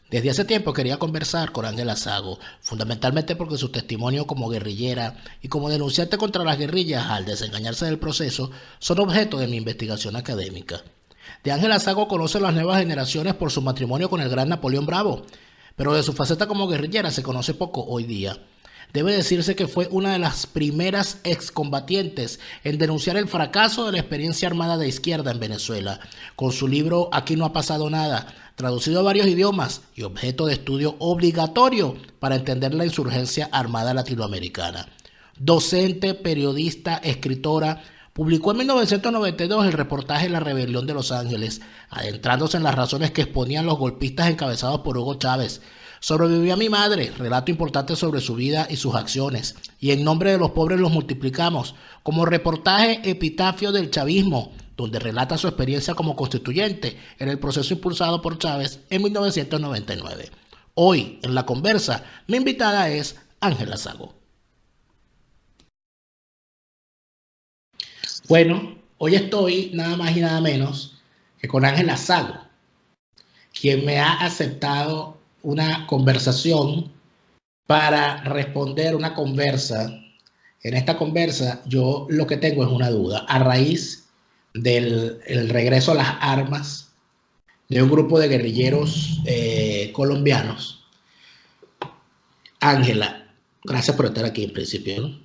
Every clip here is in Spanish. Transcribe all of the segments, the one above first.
Desde hace tiempo quería conversar con Ángela Sago, fundamentalmente porque su testimonio como guerrillera y como denunciante contra las guerrillas al desengañarse del proceso son objeto de mi investigación académica. De Ángela Sago conoce a las nuevas generaciones por su matrimonio con el gran Napoleón Bravo, pero de su faceta como guerrillera se conoce poco hoy día. Debe decirse que fue una de las primeras excombatientes en denunciar el fracaso de la experiencia armada de izquierda en Venezuela, con su libro Aquí no ha pasado nada, traducido a varios idiomas y objeto de estudio obligatorio para entender la insurgencia armada latinoamericana. Docente, periodista, escritora, publicó en 1992 el reportaje La Rebelión de Los Ángeles, adentrándose en las razones que exponían los golpistas encabezados por Hugo Chávez. Sobrevivió a mi madre, relato importante sobre su vida y sus acciones, y En nombre de los pobres los multiplicamos, como reportaje epitafio del chavismo, donde relata su experiencia como constituyente en el proceso impulsado por Chávez en 1999. Hoy, en La Conversa, mi invitada es Ángela Sago. Bueno, hoy estoy nada más y nada menos que con Ángela Sago, quien me ha aceptado una conversación para responder una conversa. En esta conversa yo lo que tengo es una duda. A raíz del el regreso a las armas de un grupo de guerrilleros colombianos, Ángela, gracias por estar aquí en principio, ¿no?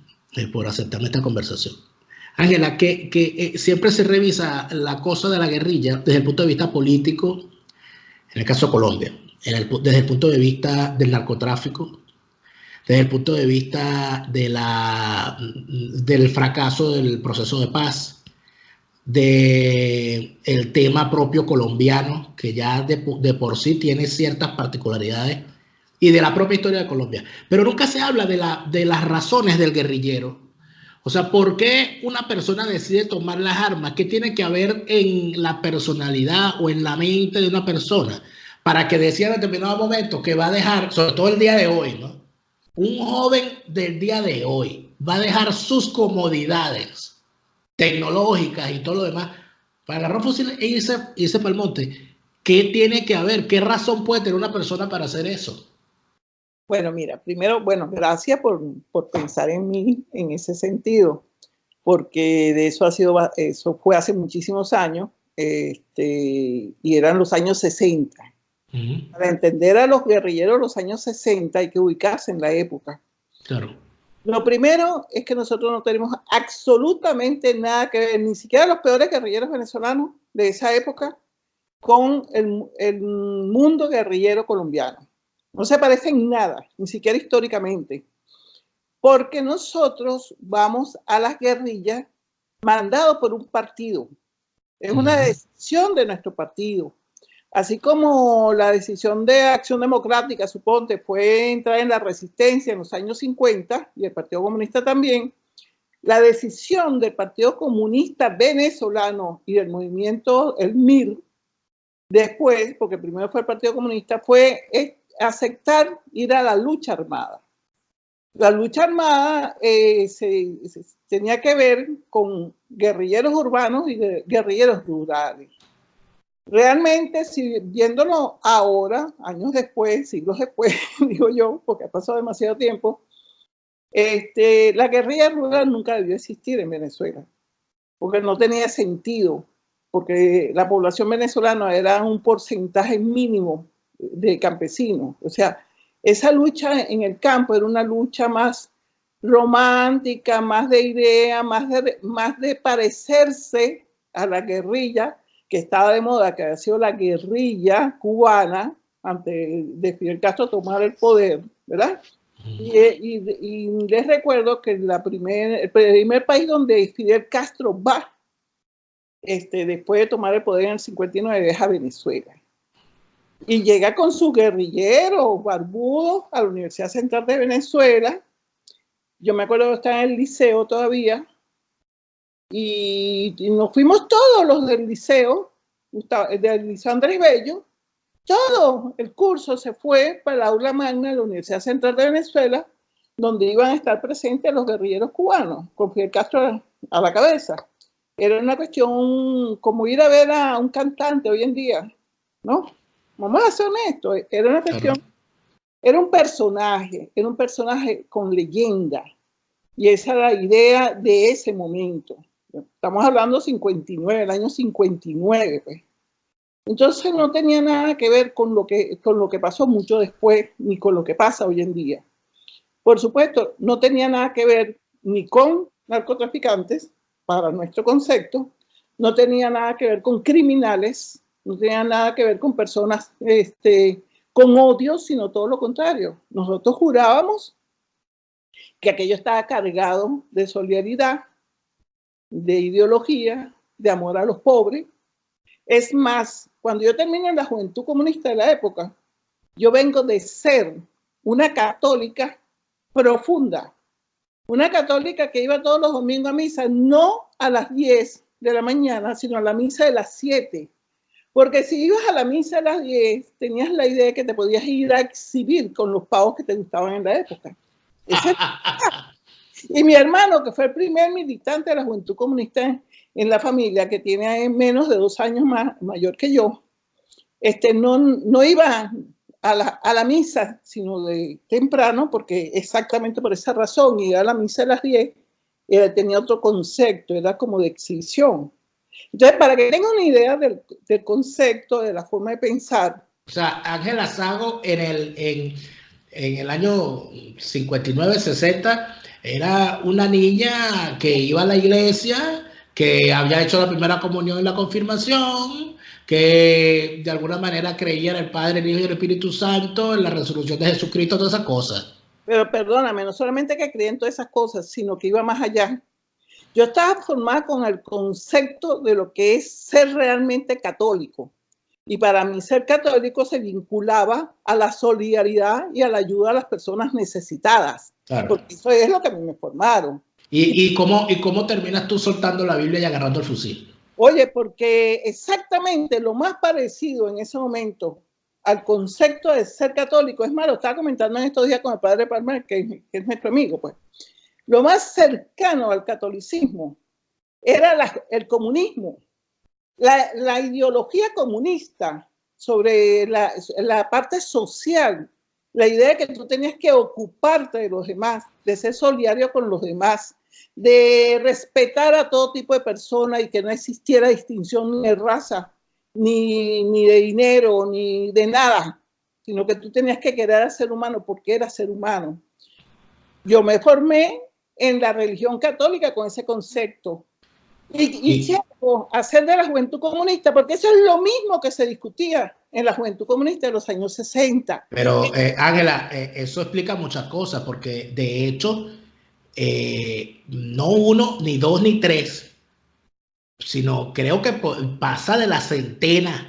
Por aceptarme esta conversación. Ángela, que siempre se revisa la cosa de la guerrilla desde el punto de vista político, en el caso de Colombia, desde el punto de vista del narcotráfico, desde el punto de vista del fracaso del proceso de paz, del tema propio colombiano, que ya de por sí tiene ciertas particularidades, y de la propia historia de Colombia. Pero nunca se habla de las razones del guerrillero. O sea, ¿por qué una persona decide tomar las armas? ¿Qué tiene que haber en la personalidad o en la mente de una persona para que decida en determinado momento que va a dejar, sobre todo el día de hoy, ¿no? Un joven del día de hoy va a dejar sus comodidades tecnológicas y todo lo demás para agarrar un fusil e irse para el monte? ¿Qué tiene que haber? ¿Qué razón puede tener una persona para hacer eso? Bueno, mira, primero, bueno, gracias por pensar en mí en ese sentido, porque de eso eso fue hace muchísimos años, y eran los años 60. Para entender a los guerrilleros de los años 60 hay que ubicarse en la época. Claro. Lo primero es que nosotros no tenemos absolutamente nada que ver, ni siquiera los peores guerrilleros venezolanos de esa época, con el mundo guerrillero colombiano. No se parecen en nada, ni siquiera históricamente, porque nosotros vamos a las guerrillas mandados por un partido. Es una decisión de nuestro partido. Así como la decisión de Acción Democrática, suponte, fue entrar en la resistencia en los años 50, y el Partido Comunista también, la decisión del Partido Comunista Venezolano y del movimiento, el MIR, después, porque primero fue el Partido Comunista, fue aceptar ir a la lucha armada. La lucha armada tenía que ver con guerrilleros urbanos y guerrilleros rurales. Realmente, si viéndolo ahora, años después, siglos después, digo yo, porque ha pasado demasiado tiempo, la guerrilla rural nunca debió existir en Venezuela, porque no tenía sentido, porque la población venezolana era un porcentaje mínimo de campesinos. O sea, esa lucha en el campo era una lucha más romántica, más de idea, más de parecerse a la guerrilla que estaba de moda, que había sido la guerrilla cubana antes de Fidel Castro tomar el poder, ¿verdad? Y les recuerdo que el primer país donde Fidel Castro va después de tomar el poder en el 59 es a Venezuela. Y llega con sus guerrilleros barbudos a la Universidad Central de Venezuela. Yo me acuerdo que estaba en el liceo todavía. Y nos fuimos todos los del liceo Andrés Bello. Todo el curso se fue para el aula magna de la Universidad Central de Venezuela, donde iban a estar presentes los guerrilleros cubanos, con Fidel Castro a la cabeza. Era una cuestión como ir a ver a un cantante hoy en día, ¿no? Vamos a ser honestos, era una cuestión, Claro. era un personaje con leyenda. Y esa era la idea de ese momento. Estamos hablando 59, el año 59, pues. Entonces no tenía nada que ver con lo que pasó mucho después, ni con lo que pasa hoy en día. Por supuesto, no tenía nada que ver ni con narcotraficantes, para nuestro concepto, no tenía nada que ver con criminales, no tenía nada que ver con personas con odio, sino todo lo contrario. Nosotros jurábamos que aquello estaba cargado de solidaridad, de ideología, de amor a los pobres. Es más, cuando yo termino en la Juventud Comunista de la época, yo vengo de ser una católica profunda, una católica que iba todos los domingos a misa, no a las 10 de la mañana, sino a la misa de las 7. Porque si ibas a la misa a las 10, tenías la idea de que te podías ir a exhibir con los pavos que te gustaban en la época. Y mi hermano, que fue el primer militante de la Juventud Comunista en la familia, que tiene menos de 2 años mayor que yo, no iba a la misa, sino de temprano, porque exactamente por esa razón, iba a la misa a las 10, tenía otro concepto, era como de exhibición. Entonces, para que tengan una idea del concepto, de la forma de pensar. O sea, Ángela Sago en el año 59, 60, era una niña que iba a la iglesia, que había hecho la primera comunión y la confirmación, que de alguna manera creía en el Padre, el Hijo y el Espíritu Santo, en la resurrección de Jesucristo, todas esas cosas. Pero perdóname, no solamente que creía en todas esas cosas, sino que iba más allá. Yo estaba formada con el concepto de lo que es ser realmente católico. Y para mí ser católico se vinculaba a la solidaridad y a la ayuda a las personas necesitadas. Claro. Porque eso es lo que a mí me formaron. ¿Y cómo terminas tú soltando la Biblia y agarrando el fusil? Oye, porque exactamente lo más parecido en ese momento al concepto de ser católico, es más, lo estaba comentando en estos días con el padre Palmer, que es nuestro amigo, pues. Lo más cercano al catolicismo era el comunismo. La ideología comunista sobre la parte social, la idea de que tú tenías que ocuparte de los demás, de ser solidario con los demás, de respetar a todo tipo de personas y que no existiera distinción ni de raza, ni de dinero, ni de nada, sino que tú tenías que querer al ser humano porque eras ser humano. Yo me formé en la religión católica con ese concepto. Y hacer de la Juventud Comunista, porque eso es lo mismo que se discutía en la Juventud Comunista de los años 60. Pero, Ángela, eso explica muchas cosas, porque de hecho, no uno, ni dos, ni tres, sino creo que pasa de la centena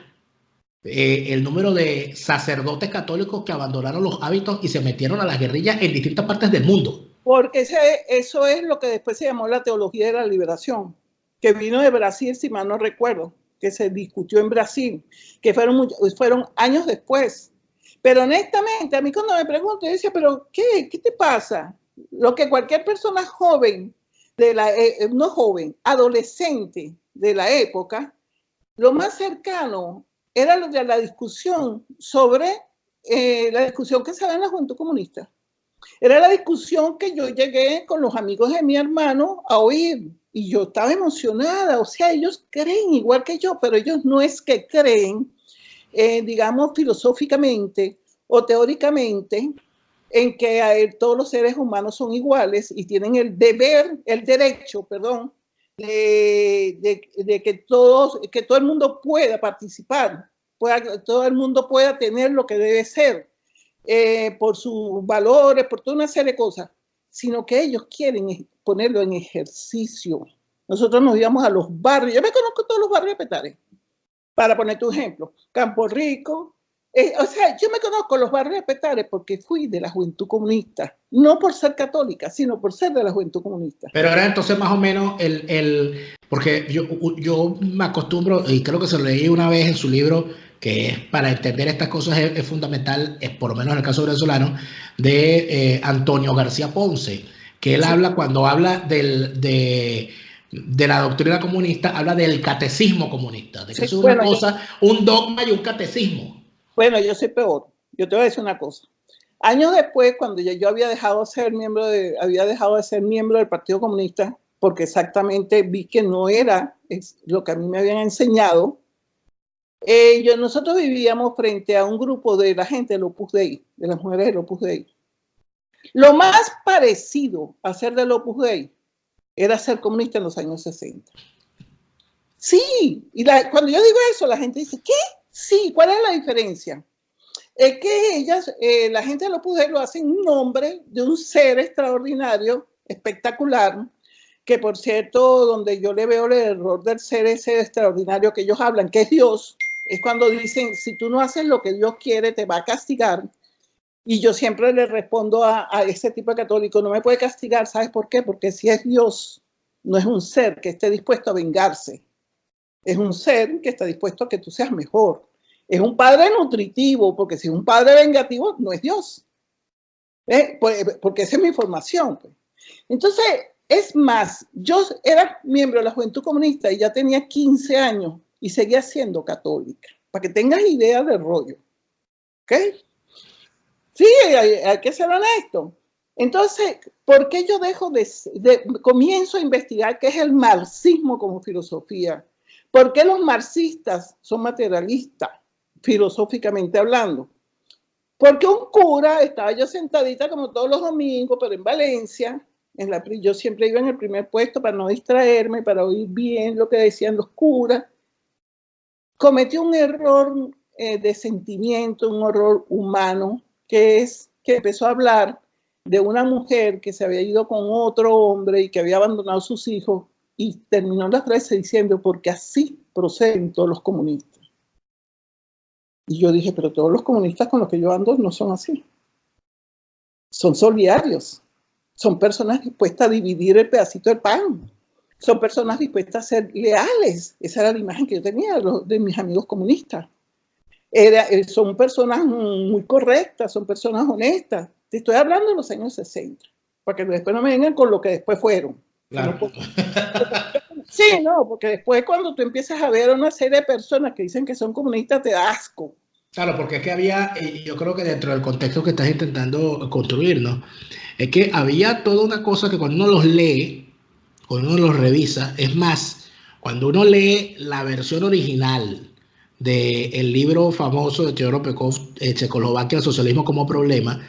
el número de sacerdotes católicos que abandonaron los hábitos y se metieron a las guerrillas en distintas partes del mundo. Porque eso es lo que después se llamó la teología de la liberación, que vino de Brasil, si mal no recuerdo, que se discutió en Brasil, que fueron años después. Pero honestamente, a mí cuando me preguntan, yo decía, ¿pero qué te pasa? Lo que cualquier persona joven, no joven, adolescente de la época, lo más cercano era lo de la discusión sobre la discusión que se da en la Juventud Comunista. Era la discusión que yo llegué con los amigos de mi hermano a oír. Y yo estaba emocionada, o sea, ellos creen igual que yo, pero ellos no es que creen, digamos, filosóficamente o teóricamente, en que todos los seres humanos son iguales y tienen el derecho, de que todo el mundo pueda participar, todo el mundo pueda tener lo que debe ser, por sus valores, por toda una serie de cosas, sino que ellos quieren ponerlo en ejercicio. Nosotros nos íbamos a los barrios, yo me conozco todos los barrios de Petare, para poner tu ejemplo, Campo Rico, o sea, yo me conozco los barrios de Petare porque fui de la Juventud Comunista, no por ser católica, sino por ser de la Juventud Comunista. Pero era entonces más o menos porque yo me acostumbro, y creo que se lo leí una vez en su libro, que es para entender estas cosas es fundamental, por lo menos en el caso venezolano, de Antonio García Ponce, que él habla, cuando habla de la doctrina comunista, habla del catecismo comunista, de que eso es una cosa, un dogma y un catecismo. Bueno, yo soy peor. Yo te voy a decir una cosa. Años después, cuando yo había dejado de ser miembro del Partido Comunista, porque exactamente vi que no era lo que a mí me habían enseñado, nosotros vivíamos frente a un grupo de la gente del Opus Dei, de las mujeres del Opus Dei. Lo más parecido a ser del Opus Dei era ser comunista en los años 60. Sí, y cuando yo digo eso, la gente dice, ¿qué? Sí, ¿cuál es la diferencia? Es que ellas, la gente del Opus Dei lo hace en nombre de un ser extraordinario, espectacular, que por cierto, donde yo le veo el error del ser ese extraordinario que ellos hablan, que es Dios, es cuando dicen, si tú no haces lo que Dios quiere, te va a castigar. Y yo siempre le respondo a ese tipo de católico, no me puede castigar, ¿sabes por qué? Porque si es Dios, no es un ser que esté dispuesto a vengarse, es un ser que está dispuesto a que tú seas mejor. Es un padre nutritivo, porque si es un padre vengativo, no es Dios. Porque esa es mi formación. Pues. Entonces, es más, yo era miembro de la Juventud Comunista y ya tenía 15 años y seguía siendo católica, para que tengas idea del rollo. ¿Ok? Sí, hay que ser honesto. Entonces, ¿por qué yo comienzo a investigar qué es el marxismo como filosofía? ¿Por qué los marxistas son materialistas, filosóficamente hablando? Porque un cura, estaba yo sentadita como todos los domingos, pero en Valencia, yo siempre iba en el primer puesto para no distraerme, para oír bien lo que decían los curas. Cometió un error de sentimiento, un error humano, que empezó a hablar de una mujer que se había ido con otro hombre y que había abandonado a sus hijos, y terminó la frase diciendo, porque así proceden todos los comunistas. Y yo dije, pero todos los comunistas con los que yo ando no son así. Son solidarios. Son personas dispuestas a dividir el pedacito del pan. Son personas dispuestas a ser leales. Esa era la imagen que yo tenía de mis amigos comunistas. Son personas muy correctas, son personas honestas. Te estoy hablando de los años 60, para que después no me vengan con lo que después fueron. Claro. Sí, no, porque después cuando tú empiezas a ver a una serie de personas que dicen que son comunistas, te da asco. Claro, porque es que había, yo creo que dentro del contexto que estás intentando construir, ¿no? Es que había toda una cosa que cuando uno los lee, cuando uno los revisa, es más, cuando uno lee la versión original del libro famoso de Teodoro Pekov, Checoslovaquia, el socialismo como problema,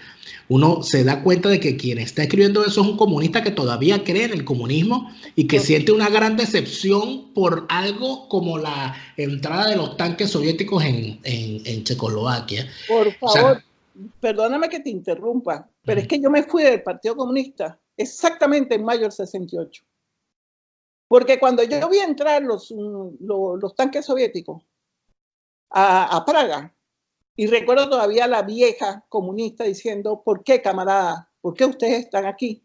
uno se da cuenta de que quien está escribiendo eso es un comunista que todavía cree en el comunismo y que siente una gran decepción por algo como la entrada de los tanques soviéticos en Checoslovaquia. Por favor, o sea, perdóname que te interrumpa, pero es que yo me fui del Partido Comunista exactamente en mayo del 68. Porque cuando yo vi entrar los tanques soviéticos a Praga, y recuerdo todavía a la vieja comunista diciendo, ¿por qué, camarada? ¿Por qué ustedes están aquí?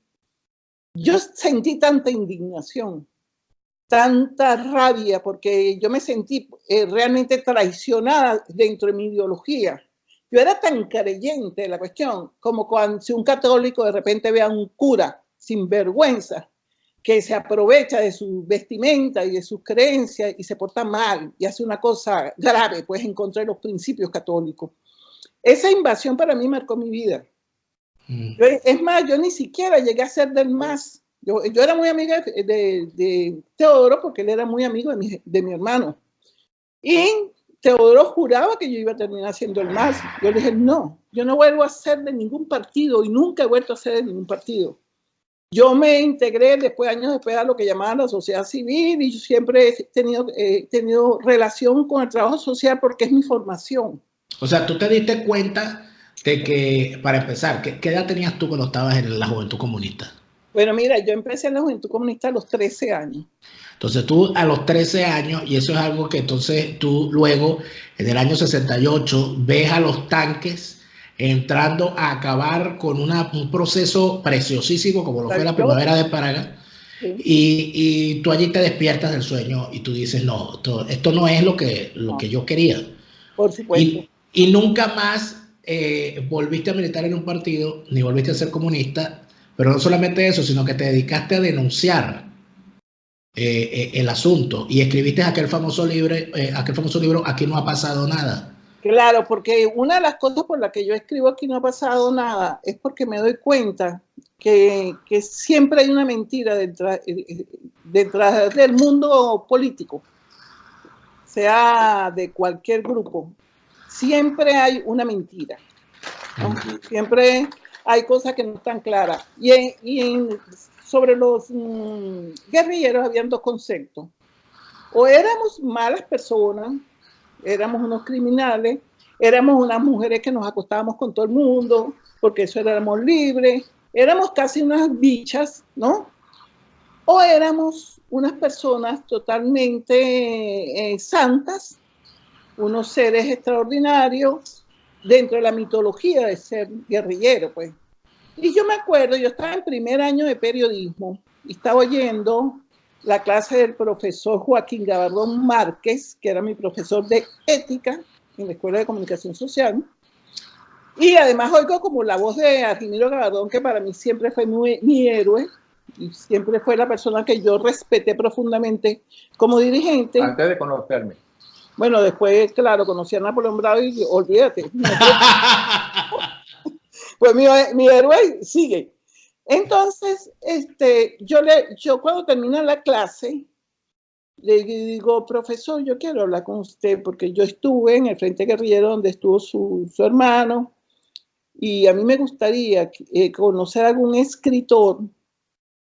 Yo sentí tanta indignación, tanta rabia, porque yo me sentí realmente traicionada dentro de mi ideología. Yo era tan creyente de la cuestión, como cuando si un católico de repente ve a un cura sin vergüenza, que se aprovecha de su vestimenta y de sus creencias y se porta mal y hace una cosa grave, pues en contra de los principios católicos. Esa invasión para mí marcó mi vida. Es más, yo ni siquiera llegué a ser del MAS. Yo era muy amiga de Teodoro porque él era muy amigo de mi hermano. Y Teodoro juraba que yo iba a terminar siendo el MAS. Yo le dije, no, yo no vuelvo a ser de ningún partido y nunca he vuelto a ser de ningún partido. Yo me integré años después a lo que llamaban la sociedad civil y yo siempre he tenido relación con el trabajo social porque es mi formación. O sea, tú te diste cuenta de que, para empezar, ¿qué edad tenías tú cuando estabas en la Juventud Comunista? Bueno, mira, yo empecé en la Juventud Comunista a los 13 años. Entonces tú a los 13 años, y eso es algo que entonces tú luego, en el año 68, ves a los tanques entrando a acabar con un proceso preciosísimo como lo fue la primavera de Praga. Sí. Y tú allí te despiertas del sueño y tú dices, no, esto no es lo que yo quería. Por supuesto. Y nunca más volviste a militar en un partido, ni volviste a ser comunista, pero no solamente eso, sino que te dedicaste a denunciar el asunto y escribiste aquel famoso libro, Aquí no ha pasado nada. Claro, porque una de las cosas por las que yo escribo Aquí no ha pasado nada es porque me doy cuenta que siempre hay una mentira detrás del mundo político, sea de cualquier grupo. Siempre hay una mentira, ¿no? Siempre hay cosas que no están claras. Sobre los guerrilleros habían dos conceptos. O éramos malas personas, éramos unos criminales, éramos unas mujeres que nos acostábamos con todo el mundo, porque eso éramos libres, éramos casi unas bichas, ¿no? O éramos unas personas totalmente santas, unos seres extraordinarios dentro de la mitología de ser guerrillero, pues. Y yo me acuerdo, yo estaba en primer año de periodismo y estaba oyendo la clase del profesor Joaquín Gabardón Márquez, que era mi profesor de ética en la Escuela de Comunicación Social. Y además oigo como la voz de Argimiro Gabardón, que para mí siempre fue mi héroe y siempre fue la persona que yo respeté profundamente como dirigente. Antes de conocerme. Bueno, después, claro, conocí a Napoleón Bravo y olvídate. Pues mi héroe sigue. Entonces, yo cuando termina la clase, le digo, profesor, yo quiero hablar con usted porque yo estuve en el Frente Guerrillero donde estuvo su hermano y a mí me gustaría conocer a algún escritor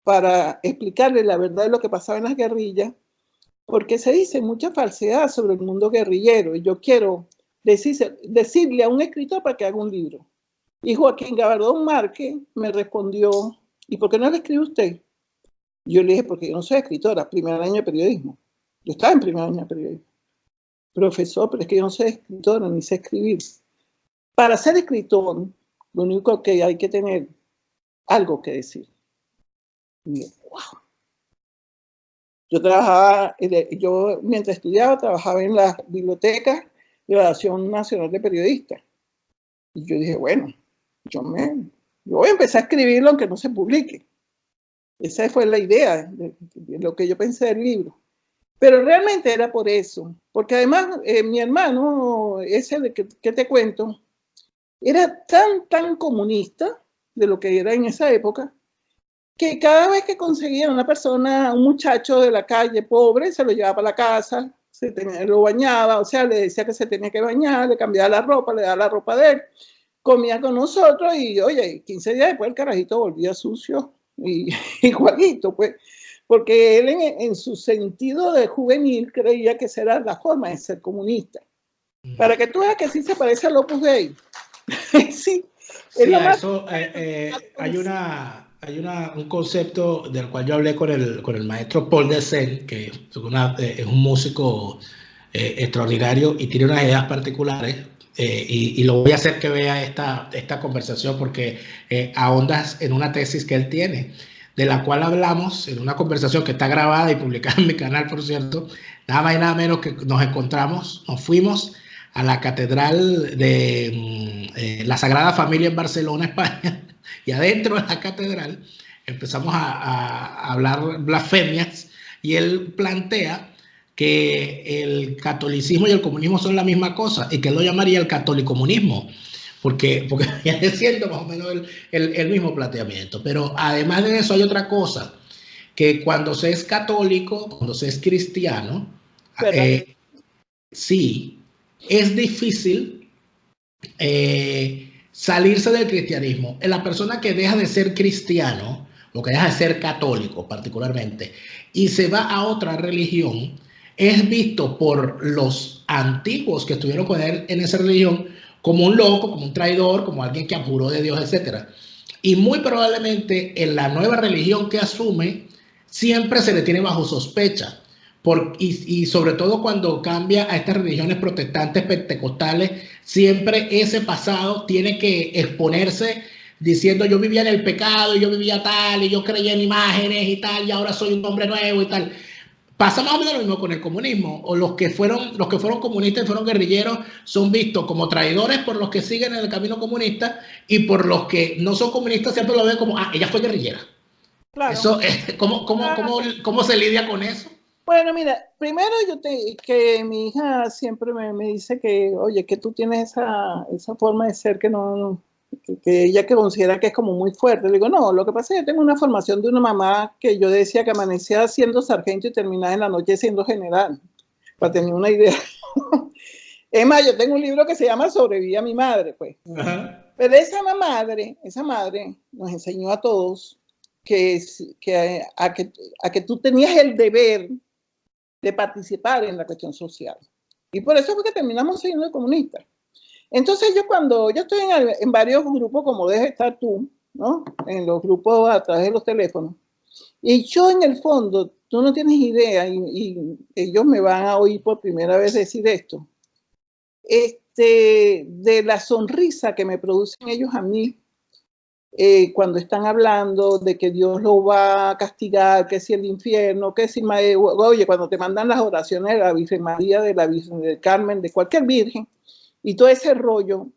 para explicarle la verdad de lo que pasaba en las guerrillas, porque se dice mucha falsedad sobre el mundo guerrillero y yo quiero decirle a un escritor para que haga un libro. Y Joaquín Gabardón Márquez me respondió, ¿y por qué no le escribe usted? Yo le dije, porque yo no soy escritora, primer año de periodismo. Yo estaba en primer año de periodismo. Profesor, pero es que yo no soy escritora, ni sé escribir. Para ser escritor, lo único que hay que tener algo que decir. Y yo, wow. Yo mientras estudiaba, trabajaba en la biblioteca de la Asociación Nacional de Periodistas. Y yo dije, bueno, yo voy a empezar a escribirlo aunque no se publique. Esa fue la idea de lo que yo pensé del libro. Pero realmente era por eso. Porque además mi hermano, ese de que te cuento, era tan comunista de lo que era en esa época, que cada vez que conseguía una persona, un muchacho de la calle pobre, se lo llevaba para la casa, lo bañaba, o sea, le decía que se tenía que bañar, le cambiaba la ropa, le daba la ropa de él, comía con nosotros y, oye, 15 días después el carajito volvía sucio y igualito, pues, porque él en su sentido de juvenil creía que esa era la forma de ser comunista. Para que tú veas que sí se parece al Opus Dei. Sí, sí, a eso hay un concepto del cual yo hablé con el maestro Paul Desen, que es un músico extraordinario y tiene unas ideas particulares, y lo voy a hacer que vea esta conversación porque ahondas en una tesis que él tiene, de la cual hablamos en una conversación que está grabada y publicada en mi canal, por cierto, nada más y nada menos que nos fuimos a la Catedral de la Sagrada Familia en Barcelona, España, y adentro de la catedral empezamos a hablar blasfemias y él plantea que el catolicismo y el comunismo son la misma cosa y que él lo llamaría el catolicomunismo, porque viene siendo más o menos el mismo planteamiento. Pero además de eso hay otra cosa, que cuando se es católico, cuando se es cristiano, sí, es difícil salirse del cristianismo. La persona que deja de ser cristiano, o que deja de ser católico particularmente, y se va a otra religión, es visto por los antiguos que estuvieron con él en esa religión como un loco, como un traidor, como alguien que abjuró de Dios, etc. Y muy probablemente en la nueva religión que asume, siempre se le tiene bajo sospecha. Y sobre todo cuando cambia a estas religiones protestantes pentecostales, siempre ese pasado tiene que exponerse diciendo yo vivía en el pecado, y yo vivía tal, y yo creía en imágenes y tal, y ahora soy un hombre nuevo y tal. Pasa más o menos lo mismo con el comunismo, o los que fueron comunistas y fueron guerrilleros son vistos como traidores por los que siguen en el camino comunista, y por los que no son comunistas siempre lo ven como, ella fue guerrillera. Claro. Eso, ¿cómo se lidia con eso? Bueno, mira, primero que mi hija siempre me dice que, oye, que tú tienes esa forma de ser que no, que ella que considera que es como muy fuerte. Le digo, no, lo que pasa es que tengo una formación de una mamá que yo decía que amanecía siendo sargento y terminaba en la noche siendo general, para tener una idea. Es más, yo tengo un libro que se llama Sobreviví a mi madre, pues. Ajá. Pero esa madre nos enseñó a todos a que tú tenías el deber de participar en la cuestión social. Y por eso fue que terminamos siendo comunistas. Entonces yo estoy en varios grupos, como debes estar tú, ¿no? En los grupos a través de los teléfonos. Y yo en el fondo, tú no tienes idea, y ellos me van a oír por primera vez decir esto, de la sonrisa que me producen ellos a mí, cuando están hablando de que Dios lo va a castigar, que si el infierno, que si, oye, cuando te mandan las oraciones de la Virgen María, de la Virgen del Carmen, de cualquier virgen, y todo ese rollo,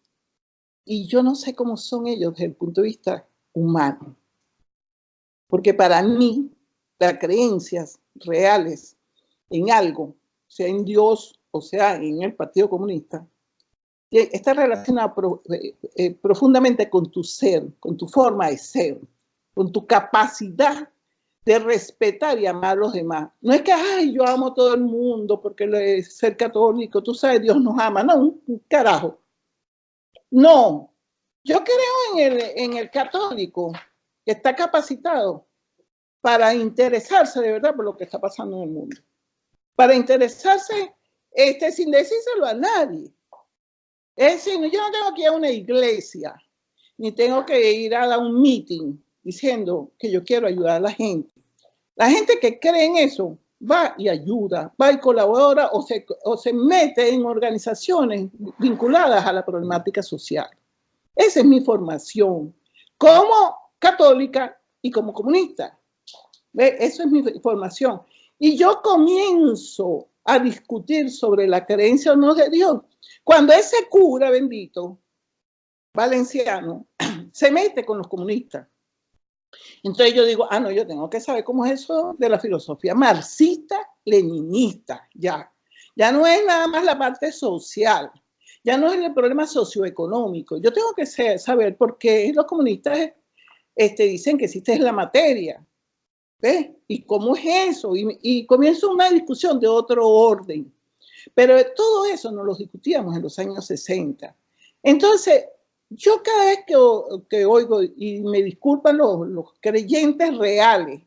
y yo no sé cómo son ellos desde el punto de vista humano, porque para mí las creencias reales en algo, sea en Dios o sea en el Partido Comunista, está relacionada profundamente con tu ser, con tu forma de ser, con tu capacidad de respetar y amar a los demás. No es que, ay, yo amo a todo el mundo porque ser católico, tú sabes, Dios nos ama. No, un carajo. No, yo creo en el católico que está capacitado para interesarse de verdad por lo que está pasando en el mundo. Para interesarse sin decírselo a nadie. Es decir, yo no tengo que ir a una iglesia, ni tengo que ir a dar un meeting diciendo que yo quiero ayudar a la gente. La gente que cree en eso va y ayuda, va y colabora o se mete en organizaciones vinculadas a la problemática social. Esa es mi formación como católica y como comunista. ¿Ve? Eso es mi formación. Y yo comienzo a discutir sobre la creencia o no de Dios cuando ese cura bendito valenciano se mete con los comunistas. Entonces yo digo, no, yo tengo que saber cómo es eso de la filosofía marxista-leninista, ya no es nada más la parte social, ya no es el problema socioeconómico, yo tengo que saber por qué los comunistas dicen que existe la materia, ¿ves? Y cómo es eso, y comienza una discusión de otro orden. Pero todo eso nos lo discutíamos en los años 60. Entonces, yo cada vez que oigo, y me disculpan los creyentes reales,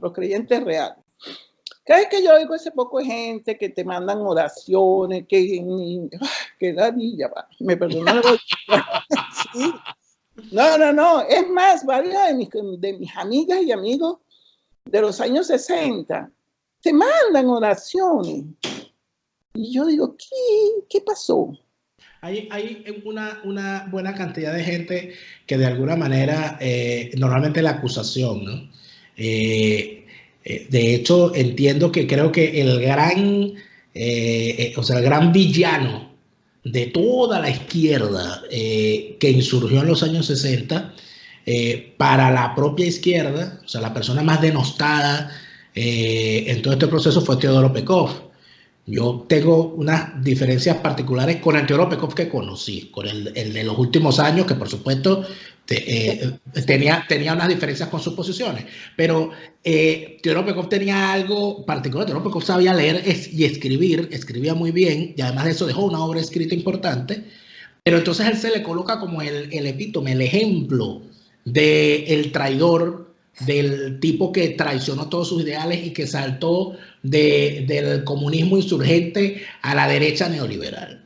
cada vez que yo oigo ese poco de gente que te mandan oraciones, que ladilla, me perdonan. Sí. No, es más, varias de mis amigas y amigos de los años 60 te mandan oraciones. Y yo digo, ¿qué pasó? Hay una buena cantidad de gente que de alguna manera, normalmente la acusación, ¿no? De hecho, entiendo que creo que el gran villano de toda la izquierda que insurgió en los años 60, para la propia izquierda, o sea, la persona más denostada en todo este proceso fue Teodoro Pekov. Yo tengo unas diferencias particulares con el Teodoro Pekov que conocí, con el de los últimos años, que por supuesto tenía unas diferencias con sus posiciones, pero Teodoro Pekov tenía algo particular. Teodoro Pekov sabía leer y escribir, escribía muy bien, y además de eso dejó una obra escrita importante, pero entonces él se le coloca como el epítome, el ejemplo del traidor, del tipo que traicionó todos sus ideales y que saltó del comunismo insurgente a la derecha neoliberal.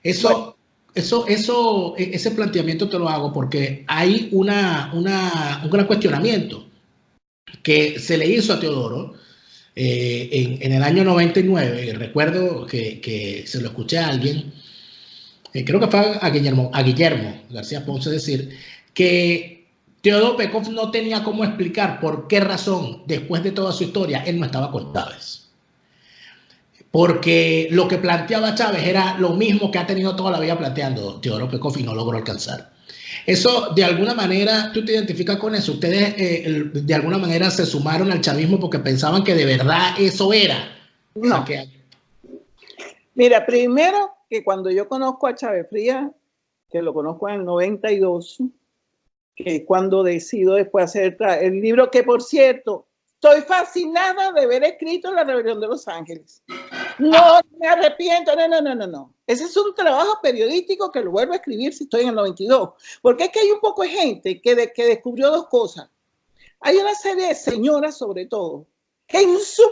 Ese planteamiento te lo hago porque hay un gran cuestionamiento que se le hizo a Teodoro en el año 99. Recuerdo que se lo escuché a alguien, creo que fue a Guillermo García Ponce, decir que Teodoro Pekov no tenía cómo explicar por qué razón, después de toda su historia, él no estaba con Chávez. Porque lo que planteaba Chávez era lo mismo que ha tenido toda la vida planteando Teodoro Pekov y no logró alcanzar. Eso, de alguna manera, ¿tú te identificas con eso? Ustedes, de alguna manera, se sumaron al chavismo porque pensaban que de verdad eso era. O sea, No. Mira, primero que cuando yo conozco a Chávez Frías, que lo conozco en el 92, que es cuando decido después hacer el libro, que por cierto, estoy fascinada de haber escrito La Rebelión de los Ángeles. No me arrepiento, no. Ese es un trabajo periodístico que lo vuelvo a escribir si estoy en el 92. Porque es que hay un poco de gente que descubrió dos cosas. Hay una serie de señoras, sobre todo, que en su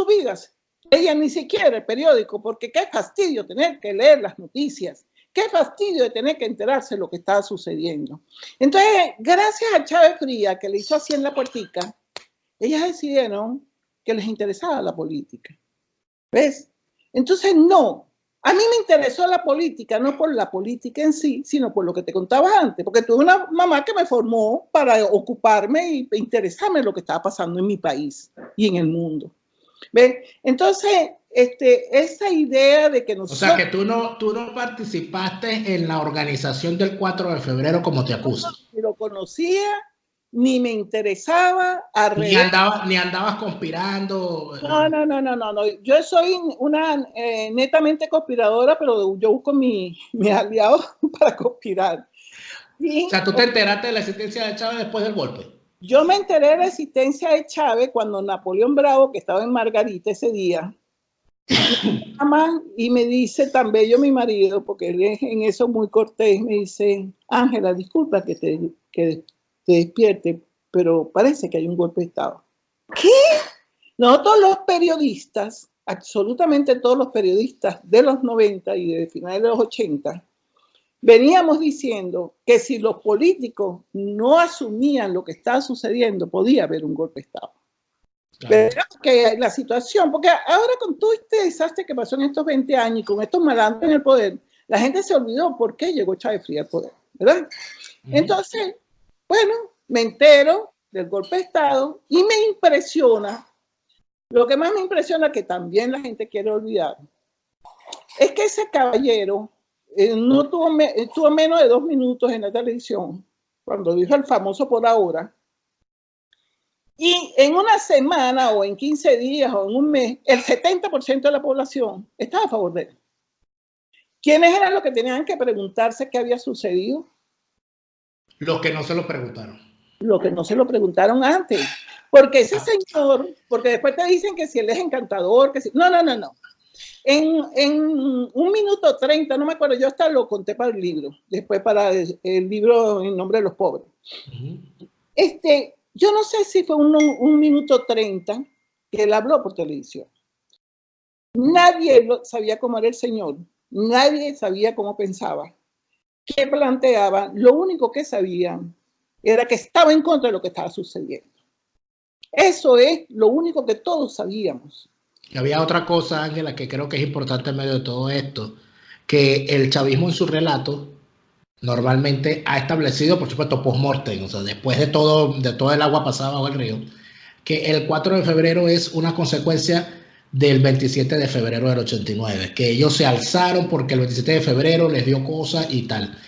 vida, leían ni siquiera el periódico, porque qué fastidio tener que leer las noticias. Qué fastidio de tener que enterarse de lo que estaba sucediendo. Entonces, gracias a Chávez Frías, que le hizo así en la puertica, ellas decidieron que les interesaba la política. ¿Ves? Entonces, no. A mí me interesó la política, no por la política en sí, sino por lo que te contaba antes, porque tuve una mamá que me formó para ocuparme y interesarme en lo que estaba pasando en mi país y en el mundo. ¿Ves? Entonces, esa idea de que nosotros... O sea, que tú no participaste en la organización del 4 de febrero como te acusan. Ni lo conocía, ni me interesaba. Ni andabas conspirando. No. Yo soy una netamente conspiradora, pero yo busco mis aliados para conspirar. O sea, ¿tú te enteraste de la existencia de Chávez después del golpe? Yo me enteré de la existencia de Chávez cuando Napoleón Bravo, que estaba en Margarita ese día, me llama y me dice, tan bello mi marido, porque él es en eso muy cortés, me dice, Ángela, disculpa que te despierte, pero parece que hay un golpe de Estado. ¿Qué? Nosotros los periodistas, absolutamente todos los periodistas de los 90 y de finales de los 80, veníamos diciendo que si los políticos no asumían lo que estaba sucediendo, podía haber un golpe de Estado. Claro. Pero que la situación, porque ahora con todo este desastre que pasó en estos 20 años y con estos malandros en el poder, la gente se olvidó por qué llegó Chávez Frías al poder, ¿verdad? Entonces, bueno, me entero del golpe de Estado y me impresiona, lo que más me impresiona, que también la gente quiere olvidar, es que ese caballero no tuvo menos de 2 minutos en la televisión, cuando dijo el famoso por ahora, y en una semana o en 15 días o en un mes, el 70% de la población estaba a favor de él. ¿Quiénes eran los que tenían que preguntarse qué había sucedido? Los que no se lo preguntaron. Los que no se lo preguntaron antes. Porque ese señor, porque después te dicen que si él es encantador, que si... No. En 1 minuto 30, no me acuerdo, yo hasta lo conté para el libro, después para el libro En Nombre de los Pobres. Yo no sé si fue 1 minuto 30 que él habló por televisión. Nadie sabía cómo era el señor, nadie sabía cómo pensaba, qué planteaba. Lo único que sabían era que estaba en contra de lo que estaba sucediendo. Eso es lo único que todos sabíamos. Y había otra cosa, Ángela, que creo que es importante en medio de todo esto, que el chavismo en su relato normalmente ha establecido, por supuesto, post-mortem, o sea, después de todo el agua pasada bajo el río, que el 4 de febrero es una consecuencia del 27 de febrero del 89, que ellos se alzaron porque el 27 de febrero les dio cosas y tal.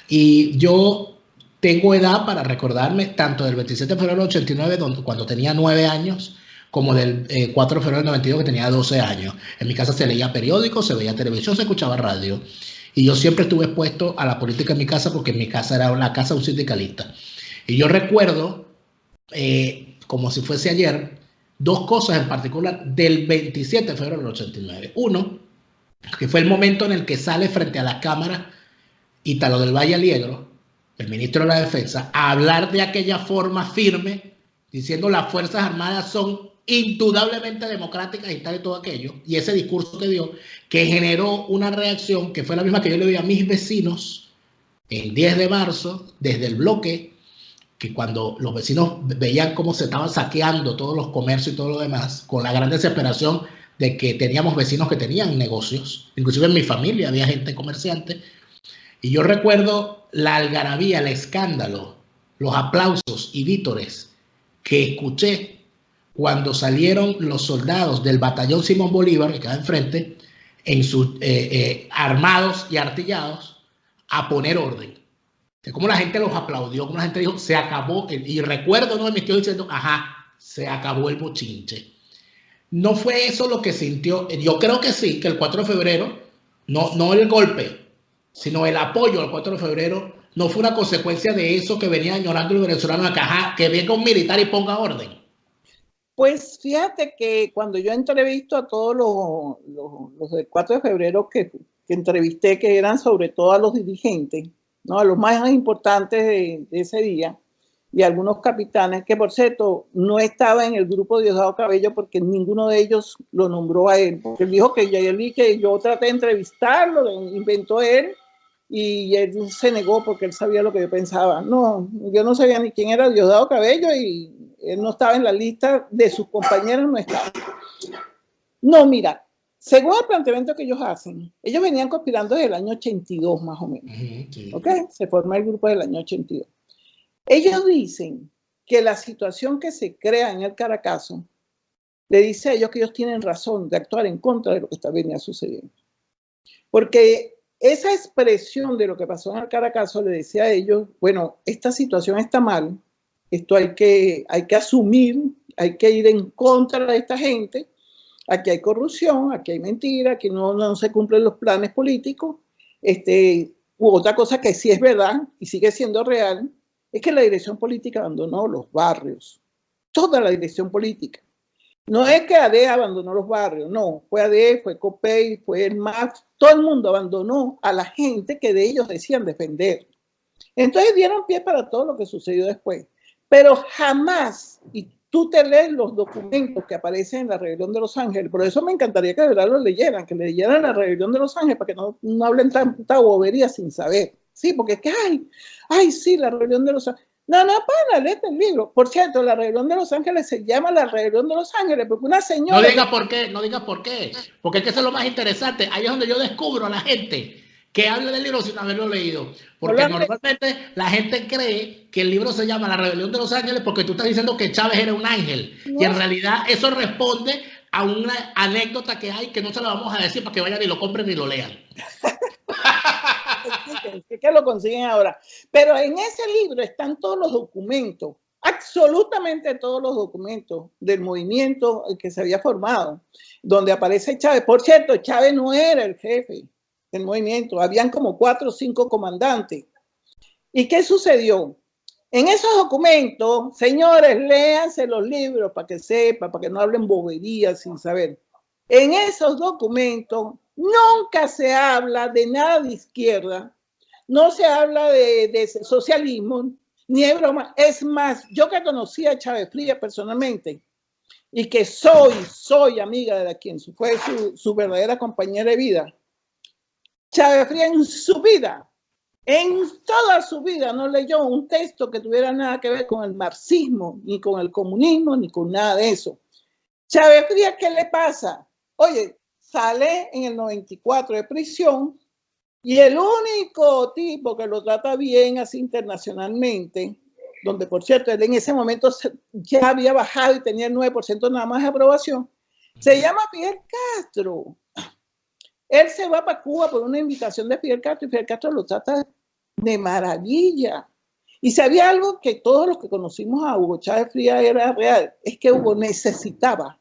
Y yo tengo edad para recordarme tanto del 27 de febrero del 89, cuando tenía 9 años, como del 4 de febrero del 92, que tenía 12 años. En mi casa se leía periódicos, se veía televisión, se escuchaba radio. Y yo siempre estuve expuesto a la política en mi casa porque en mi casa era la casa de un sindicalista. Y yo recuerdo, como si fuese ayer, 2 cosas en particular del 27 de febrero del 89. Uno, que fue el momento en el que sale frente a la cámara Ítalo del Valle Aliegro, el ministro de la Defensa, a hablar de aquella forma firme, diciendo las Fuerzas Armadas son indudablemente democráticas y tal y todo aquello, y ese discurso que dio, que generó una reacción que fue la misma que yo le di a mis vecinos el 10 de marzo, desde el bloque, que cuando los vecinos veían cómo se estaban saqueando todos los comercios y todo lo demás, con la gran desesperación de que teníamos vecinos que tenían negocios, inclusive en mi familia había gente comerciante, y yo recuerdo la algarabía, el escándalo, los aplausos y vítores que escuché cuando salieron los soldados del batallón Simón Bolívar, que queda enfrente, en sus armados y artillados, a poner orden. Que como la gente los aplaudió, como la gente dijo, se acabó, y recuerdo uno de mis tíos diciendo, ajá, se acabó el bochinche. No fue eso lo que sintió, yo creo que sí, que el 4 de febrero, no el golpe, sino el apoyo al 4 de febrero, no fue una consecuencia de eso que venía añorando el venezolano acá, ajá, que venga un militar y ponga orden. Pues fíjate que cuando yo entrevisto a todos los del 4 de febrero que entrevisté, que eran sobre todo a los dirigentes, ¿no? A los más importantes de ese día, y algunos capitanes, que por cierto no estaba en el grupo de Diosdado Cabello porque ninguno de ellos lo nombró a él, porque él dijo que yo traté de entrevistarlo, lo inventó él, y él se negó porque él sabía lo que yo pensaba. No, yo no sabía ni quién era Diosdado Cabello y él no estaba en la lista de sus compañeros, no estaba. No, mira, según el planteamiento que ellos hacen, ellos venían conspirando desde el año 82 más o menos. Sí. ¿Ok? Se forma el grupo del año 82. Ellos dicen que la situación que se crea en el Caracazo le dice a ellos que ellos tienen razón de actuar en contra de lo que venía sucediendo. Porque esa expresión de lo que pasó en el Caracazo le decía a ellos, bueno, esta situación está mal, esto hay que asumir, hay que ir en contra de esta gente, aquí hay corrupción, aquí hay mentira, aquí no se cumplen los planes políticos, otra cosa que sí es verdad y sigue siendo real, es que la dirección política abandonó los barrios, toda la dirección política. No es que ADE abandonó los barrios, no, fue ADE, fue COPEI, fue el MAF, todo el mundo abandonó a la gente que de ellos decían defender. Entonces dieron pie para todo lo que sucedió después. Pero jamás, y tú te lees los documentos que aparecen en la Rebelión de Los Ángeles, por eso me encantaría que de verdad los leyeran, que leyeran la Rebelión de Los Ángeles para que no hablen tanta bobería sin saber. Sí, porque es que, ay, sí, la Rebelión de Los Ángeles. No, para leerte el libro. Por cierto, la Rebelión de Los Ángeles se llama la Rebelión de Los Ángeles porque una señora... No diga por qué, no diga por qué. Porque es que eso es lo más interesante. Ahí es donde yo descubro a la gente que habla del libro sin haberlo leído. Porque normalmente la gente cree que el libro se llama La Rebelión de Los Ángeles porque tú estás diciendo que Chávez era un ángel. No. Y en realidad eso responde a una anécdota que hay que no se la vamos a decir para que vayan y lo compren y lo lean. Que lo consiguen ahora. Pero en ese libro están todos los documentos, absolutamente todos los documentos del movimiento que se había formado, donde aparece Chávez. Por cierto, Chávez no era el jefe del movimiento, habían como 4 o 5 comandantes. ¿Y qué sucedió? En esos documentos, señores, léanse los libros para que sepan, para que no hablen boberías sin saber. En esos documentos nunca se habla de nada de izquierda, no se habla de socialismo, ni de broma. Es más, yo que conocí a Chávez Frías personalmente y que soy amiga de quien fue su verdadera compañera de vida, Chávez Frías en toda su vida no leyó un texto que tuviera nada que ver con el marxismo, ni con el comunismo, ni con nada de eso. Chávez Frías, ¿qué le pasa? Oye, sale en el 94 de prisión y el único tipo que lo trata bien así internacionalmente, donde por cierto él en ese momento ya había bajado y tenía el 9% nada más de aprobación, se llama Fidel Castro. Él se va para Cuba por una invitación de Fidel Castro y Fidel Castro lo trata de maravilla. Y si había algo que todos los que conocimos a Hugo Chávez Frías era real, es que Hugo necesitaba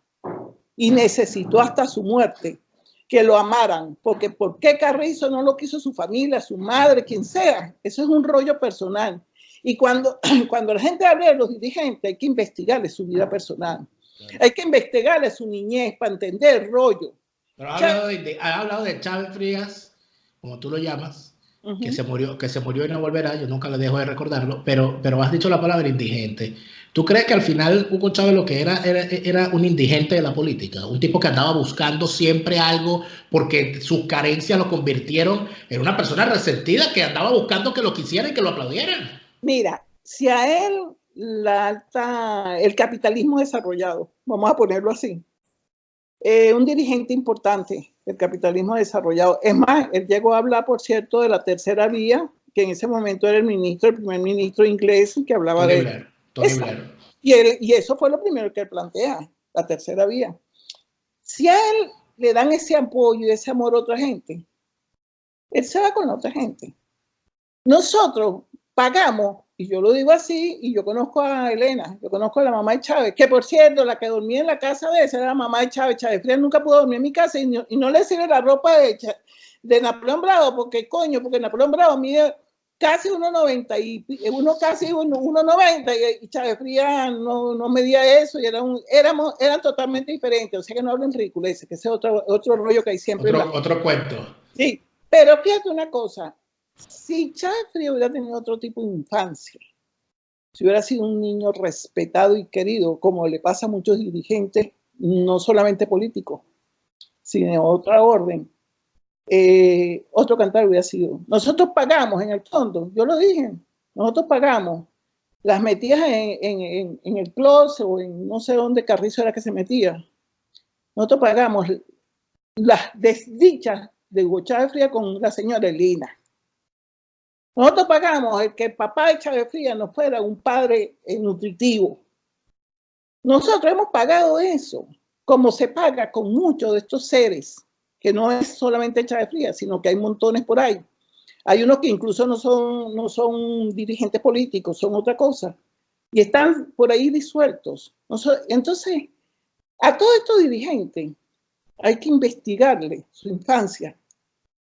y necesitó hasta su muerte que lo amaran, porque ¿por qué Carrizo no lo quiso su familia, su madre, quien sea? Eso es un rollo personal. Y cuando la gente habla de los dirigentes, hay que investigarle su vida personal. Claro. Hay que investigarle su niñez para entender el rollo. Pero ha hablado de Chávez Frías, como tú lo llamas, que se murió y no volverá, yo nunca le dejo de recordarlo, pero has dicho la palabra indigente. ¿Tú crees que al final Hugo Chávez lo que era un indigente de la política? Un tipo que andaba buscando siempre algo porque sus carencias lo convirtieron en una persona resentida que andaba buscando que lo quisieran y que lo aplaudieran. Mira, si a él el capitalismo desarrollado, vamos a ponerlo así, un dirigente importante del capitalismo desarrollado. Es más, él llegó a hablar, por cierto, de la tercera vía, que en ese momento era el primer ministro inglés que hablaba Tony de Blair, Tony Blair. Y eso fue lo primero que él plantea, la tercera vía. Si a él le dan ese apoyo y ese amor a otra gente, él se va con la otra gente. Nosotros, pagamos, y yo lo digo así, y yo conozco a Elena, yo conozco a la mamá de Chávez, que por cierto, la que dormía en la casa de esa era la mamá de Chávez. Chávez Frías nunca pudo dormir en mi casa y no le sirve la ropa de Napoleón Bravo, porque Napoleón Bravo mide casi 1,90 casi 1,90 y Chávez Frías no medía eso y eran totalmente diferentes. O sea que no hablen ridiculeces, que ese es otro rollo que hay siempre. Otro cuento. Sí, pero fíjate una cosa. Si Chávez Frías hubiera tenido otro tipo de infancia, si hubiera sido un niño respetado y querido, como le pasa a muchos dirigentes, no solamente políticos, sino de otra orden, otro cantar hubiera sido. Nosotros pagamos, en el fondo, yo lo dije, nosotros pagamos las metidas en el closet o en no sé dónde Carrizo era que se metía. Nosotros pagamos las desdichas de Hugo Chávez Frías con la señora Elena. Nosotros pagamos el que el papá de Chávez Frías no fuera un padre nutritivo. Nosotros hemos pagado eso, como se paga con muchos de estos seres, que no es solamente Chávez Frías, sino que hay montones por ahí. Hay unos que incluso no son dirigentes políticos, son otra cosa, y están por ahí disueltos. Entonces, a todos estos dirigentes hay que investigarle su infancia.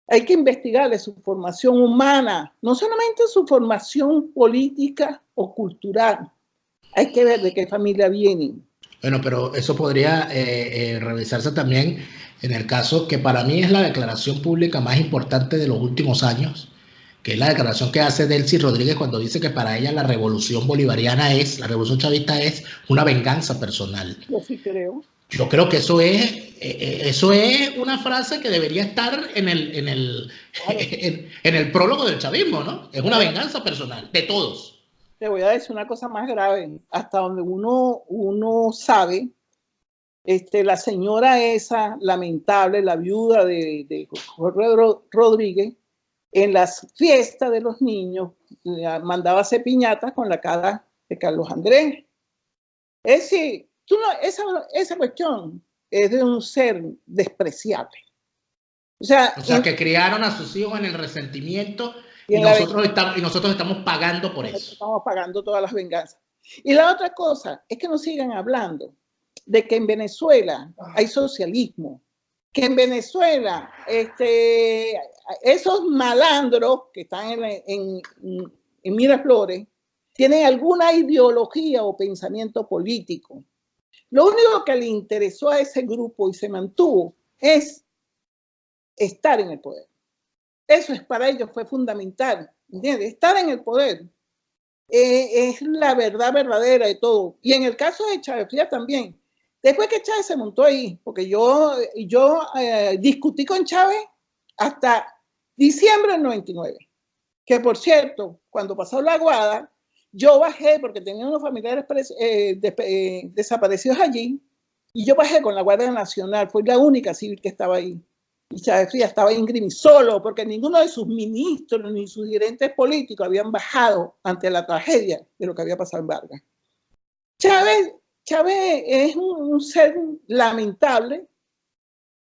Hay que investigarle su formación humana, no solamente su formación política o cultural. Hay que ver de qué familia vienen. Bueno, pero eso podría revisarse también en el caso que para mí es la declaración pública más importante de los últimos años, que es la declaración que hace Delcy Rodríguez cuando dice que para ella la revolución bolivariana la revolución chavista es una venganza personal. Yo sí creo. Yo creo que eso es una frase que debería estar en el prólogo del chavismo, ¿no? Es una venganza personal de todos. Te voy a decir una cosa más grave. Hasta donde uno sabe, la señora esa lamentable, la viuda de Jorge Rodríguez, en las fiestas de los niños mandaba hacer piñatas con la cara de Carlos Andrés. Es decir, esa cuestión es de un ser despreciable. O sea, que criaron a sus hijos en el resentimiento y nosotros estamos pagando por eso. Estamos pagando todas las venganzas. Y la otra cosa es que nos sigan hablando de que en Venezuela hay socialismo, que en Venezuela esos malandros que están en Miraflores tienen alguna ideología o pensamiento político. Lo único que le interesó a ese grupo y se mantuvo es estar en el poder. Eso para ellos fue fundamental, ¿entiendes? Estar en el poder es la verdad verdadera de todo. Y en el caso de Chávez Frías también. Después que Chávez se montó ahí, porque yo discutí con Chávez hasta diciembre del 99, que por cierto, cuando pasó la Guada, yo bajé, porque tenía unos familiares desaparecidos allí, y yo bajé con la Guardia Nacional, fui la única civil que estaba ahí. Y Chávez Frías estaba íngreme solo, porque ninguno de sus ministros ni sus dirigentes políticos habían bajado ante la tragedia de lo que había pasado en Vargas. Chávez es un ser lamentable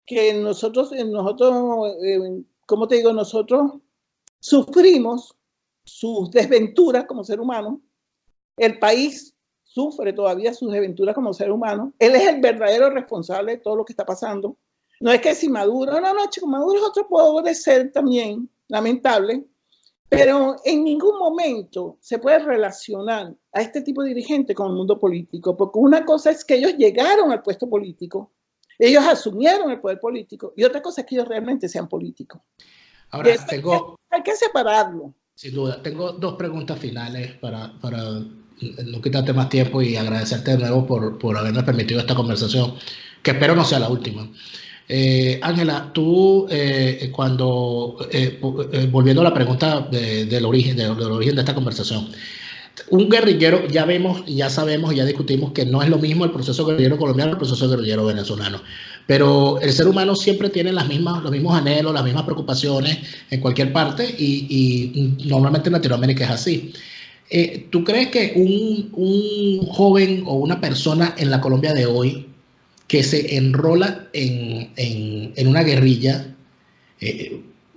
que nosotros, ¿cómo te digo? Nosotros sufrimos sus desventuras como ser humano. El país sufre todavía sus desventuras como ser humano. Él es el verdadero responsable de todo lo que está pasando. No es que si Maduro, no, chico, Maduro es otro pobre ser también, lamentable, pero en ningún momento se puede relacionar a este tipo de dirigente con el mundo político, porque una cosa es que ellos llegaron al puesto político, ellos asumieron el poder político, y otra cosa es que ellos realmente sean políticos. Ahora, hay que separarlo. Sin duda, tengo dos preguntas finales para no quitarte más tiempo y agradecerte de nuevo por haberme permitido esta conversación, que espero no sea la última. Ángela, tú volviendo a la pregunta del origen de esta conversación, un guerrillero, ya sabemos y ya discutimos que no es lo mismo el proceso guerrillero colombiano el proceso guerrillero venezolano, pero el ser humano siempre tiene los mismos anhelos, las mismas preocupaciones en cualquier parte y normalmente en Latinoamérica es así. ¿Tú crees que un joven o una persona en la Colombia de hoy que se enrola en una guerrilla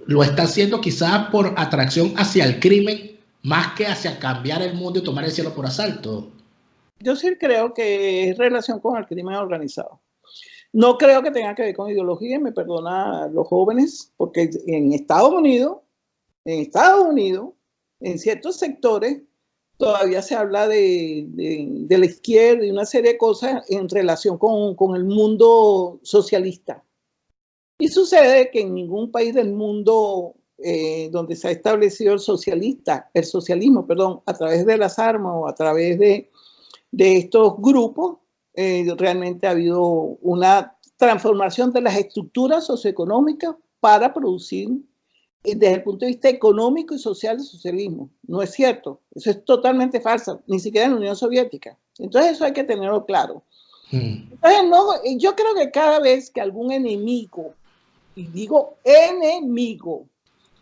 lo está haciendo quizás por atracción hacia el crimen más que hacia cambiar el mundo y tomar el cielo por asalto. Yo sí creo que es relación con el crimen organizado. No creo que tenga que ver con ideología, me perdona los jóvenes, porque en Estados Unidos, en ciertos sectores, todavía se habla de la izquierda y una serie de cosas en relación con el mundo socialista. Y sucede que en ningún país del mundo donde se ha establecido el socialismo, a través de las armas o a través de estos grupos, realmente ha habido una transformación de las estructuras socioeconómicas para producir desde el punto de vista económico y social el socialismo. No es cierto, eso es totalmente falso, ni siquiera en la Unión Soviética. Entonces eso hay que tenerlo claro. Entonces, no, yo creo que cada vez que algún enemigo, y digo enemigo,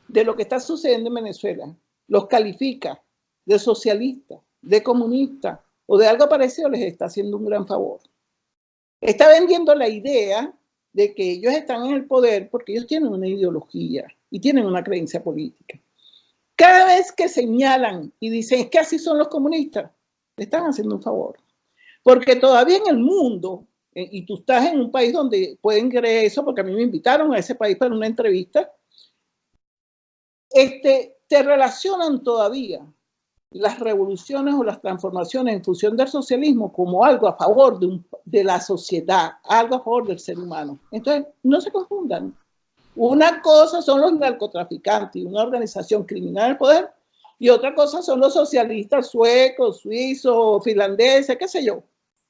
de lo que está sucediendo en Venezuela, los califica de socialistas, de comunistas o de algo parecido, les está haciendo un gran favor. Está vendiendo la idea de que ellos están en el poder porque ellos tienen una ideología y tienen una creencia política. Cada vez que señalan y dicen es que así son los comunistas, le están haciendo un favor. Porque todavía en el mundo, y tú estás en un país donde pueden creer eso, porque a mí me invitaron a ese país para una entrevista, te relacionan todavía las revoluciones o las transformaciones en función del socialismo como algo a favor de la sociedad, algo a favor del ser humano. Entonces, no se confundan. Una cosa son los narcotraficantes y una organización criminal del poder, y otra cosa son los socialistas suecos, suizos, finlandeses, qué sé yo.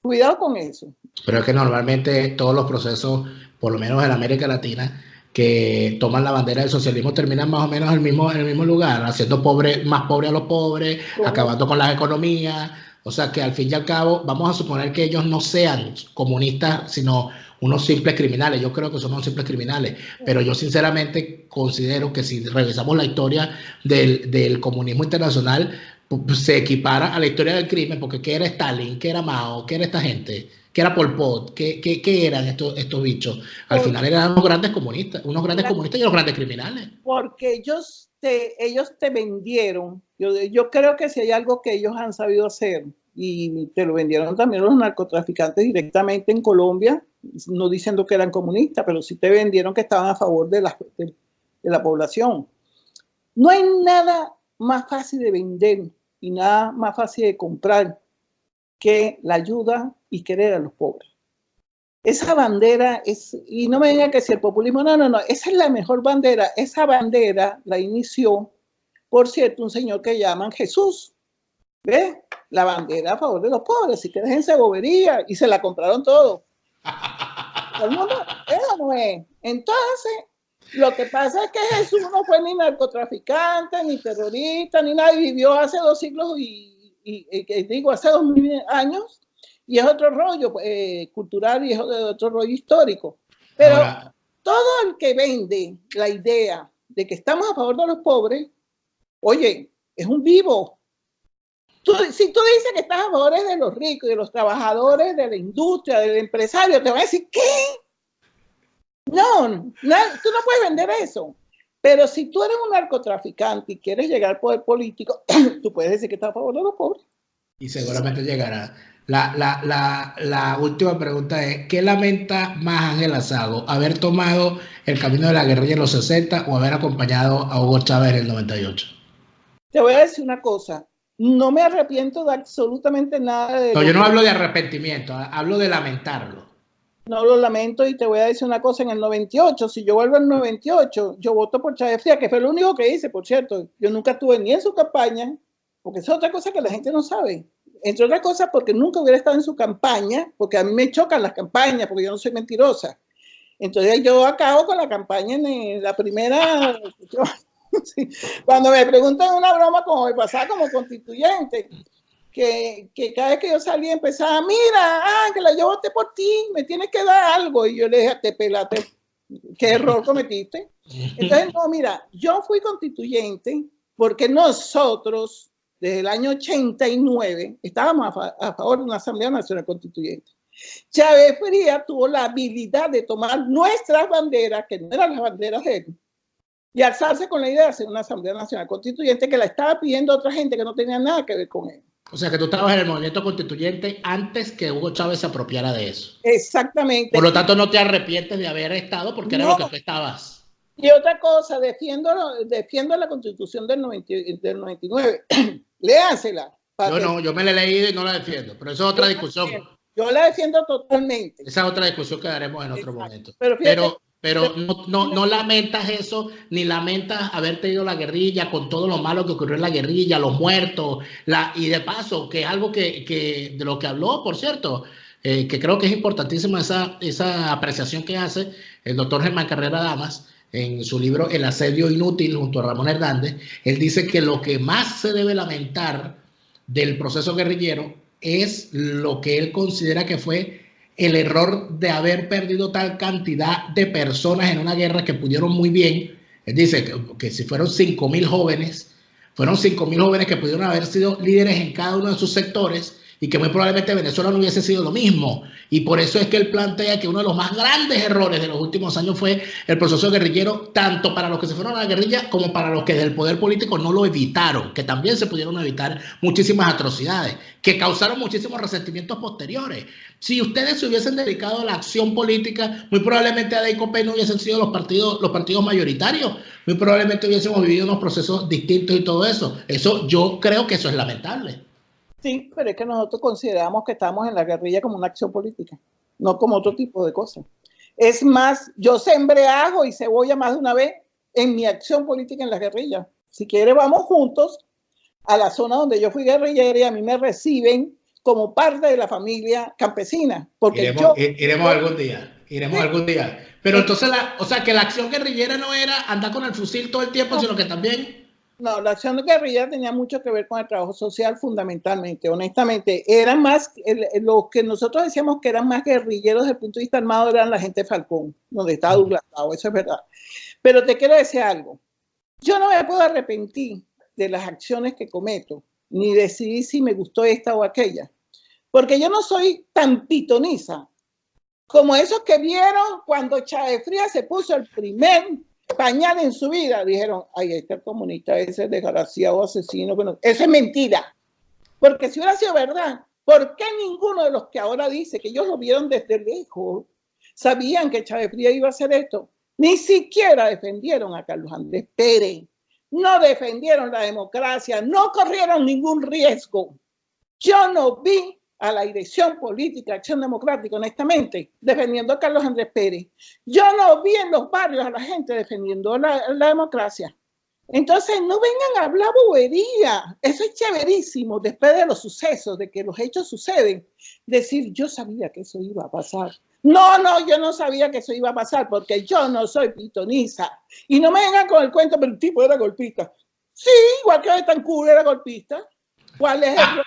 Cuidado con eso. Pero es que normalmente todos los procesos, por lo menos en América Latina, que toman la bandera del socialismo terminan más o menos en el mismo lugar, haciendo más pobres a los pobres, acabando con las economías. O sea que al fin y al cabo vamos a suponer que ellos no sean comunistas, sino unos simples criminales. Yo creo que son unos simples criminales, pero yo sinceramente considero que si revisamos la historia del comunismo internacional, pues se equipara a la historia del crimen, porque ¿qué era Stalin? ¿Qué era Mao? ¿Qué era esta gente? ¿Qué era Pol Pot? ¿Qué eran estos bichos? Al final eran unos grandes comunistas y unos grandes criminales. Porque ellos te vendieron, yo creo que si hay algo que ellos han sabido hacer, y te lo vendieron también los narcotraficantes directamente en Colombia, no diciendo que eran comunistas, pero sí te vendieron que estaban a favor de la población. No hay nada más fácil de vender y nada más fácil de comprar que la ayuda y querer a los pobres. Esa bandera es, y no me digan que si el populismo, no, esa es la mejor bandera. Esa bandera la inició, por cierto, un señor que llaman Jesús. ¿Ves? La bandera a favor de los pobres, así que déjense bobería, y se la compraron todo. Todo el mundo, eso no es. Entonces, lo que pasa es que Jesús no fue ni narcotraficante, ni terrorista, ni nada, y vivió hace 2 siglos hace 2000 años, y es otro rollo cultural y es otro rollo histórico. Pero ahora, todo el que vende la idea de que estamos a favor de los pobres, oye, es un vivo. Si tú dices que estás a favor de los ricos, de los trabajadores, de la industria, del empresario, te van a decir, ¿qué? No, tú no puedes vender eso. Pero si tú eres un narcotraficante y quieres llegar al poder político, tú puedes decir que estás a favor de los pobres. Y seguramente llegará. La última pregunta es, ¿qué lamenta más Ángela Zago? ¿Haber tomado el camino de la guerrilla en los 60 o haber acompañado a Hugo Chávez en el 98? Te voy a decir una cosa. No me arrepiento de absolutamente nada. No, yo no hablo de arrepentimiento, hablo de lamentarlo. No lo lamento, y te voy a decir una cosa, en el 98, si yo vuelvo al 98, yo voto por Chávez Frías, que fue lo único que hice, por cierto. Yo nunca estuve ni en su campaña, porque es otra cosa que la gente no sabe. Entre otras cosas, porque nunca hubiera estado en su campaña, porque a mí me chocan las campañas, porque yo no soy mentirosa. Entonces yo acabo con la campaña en la primera... Sí. Cuando me preguntan una broma como me pasaba como constituyente, que cada vez que yo salía empezaba, mira, Ángela, yo voté por ti, me tienes que dar algo, y yo le dije, te pelate, qué error cometiste. Entonces, no, mira, yo fui constituyente porque nosotros, desde el año 89, estábamos a favor de una Asamblea Nacional Constituyente. Chávez Frías tuvo la habilidad de tomar nuestras banderas, que no eran las banderas de él, y alzarse con la idea de hacer una Asamblea Nacional Constituyente que la estaba pidiendo otra gente que no tenía nada que ver con él. O sea, que tú estabas en el movimiento constituyente antes que Hugo Chávez se apropiara de eso. Exactamente. Por lo tanto, no te arrepientes de haber estado porque era lo que tú estabas. Y otra cosa, defiendo la Constitución del 99. Léansela. Yo me la he leído y no la defiendo, pero eso es otra discusión. Yo la defiendo totalmente. Esa es otra discusión que daremos en otro momento. Pero no lamentas eso, ni lamentas haber tenido la guerrilla con todo lo malo que ocurrió en la guerrilla, los muertos, y de paso, que es algo que de lo que habló, por cierto, que creo que es importantísima esa apreciación que hace el doctor Germán Carrera Damas en su libro El asedio inútil junto a Ramón Hernández. Él dice que lo que más se debe lamentar del proceso guerrillero es lo que él considera que fue el error de haber perdido tal cantidad de personas en una guerra que pudieron muy bien. Él dice que si fueron 5.000 jóvenes, fueron 5.000 jóvenes que pudieron haber sido líderes en cada uno de sus sectores y que muy probablemente Venezuela no hubiese sido lo mismo. Y por eso es que él plantea que uno de los más grandes errores de los últimos años fue el proceso guerrillero, tanto para los que se fueron a la guerrilla como para los que del poder político no lo evitaron, que también se pudieron evitar muchísimas atrocidades, que causaron muchísimos resentimientos posteriores. Si ustedes se hubiesen dedicado a la acción política, muy probablemente AD y no hubiesen sido los partidos mayoritarios, muy probablemente hubiésemos vivido unos procesos distintos y todo eso. Yo creo que eso es lamentable. Sí, pero es que nosotros consideramos que estamos en la guerrilla como una acción política, no como otro tipo de cosas. Es más, yo sembré ajo y cebolla más de una vez en mi acción política en la guerrilla. Si quiere, vamos juntos a la zona donde yo fui guerrillera y a mí me reciben como parte de la familia campesina. Porque iremos algún día. Pero entonces, o sea, que la acción guerrillera no era andar con el fusil todo el tiempo, sino que también... No, la acción de guerrilla tenía mucho que ver con el trabajo social fundamentalmente, honestamente. Eran más, los que nosotros decíamos que eran más guerrilleros desde el punto de vista armado eran la gente de Falcón, donde estaba Douglas Tao, eso es verdad. Pero te quiero decir algo, yo no me puedo arrepentir de las acciones que cometo, ni decidir si me gustó esta o aquella, porque yo no soy tan pitoniza como esos que vieron cuando Chávez Frías se puso el primer pañal en su vida, dijeron, ay, este comunista, ese desgraciado asesino, bueno, eso es mentira, porque si hubiera sido verdad, ¿por qué ninguno de los que ahora dice que ellos lo vieron desde lejos, sabían que Chávez Frías iba a hacer esto? Ni siquiera defendieron a Carlos Andrés Pérez, no defendieron la democracia, no corrieron ningún riesgo. Yo no vi a la dirección política Acción Democrática, honestamente, defendiendo a Carlos Andrés Pérez. Yo no vi en los barrios a la gente defendiendo la democracia. Entonces, no vengan a hablar bobería. Eso es chéverísimo, después de los sucesos, de que los hechos suceden. Decir, yo sabía que eso iba a pasar. No, yo no sabía que eso iba a pasar, porque yo no soy pitoniza. Y no me vengan con el cuento, pero el tipo era golpista. Sí, igual que Betancourt era golpista. ¿Cuál es el problema?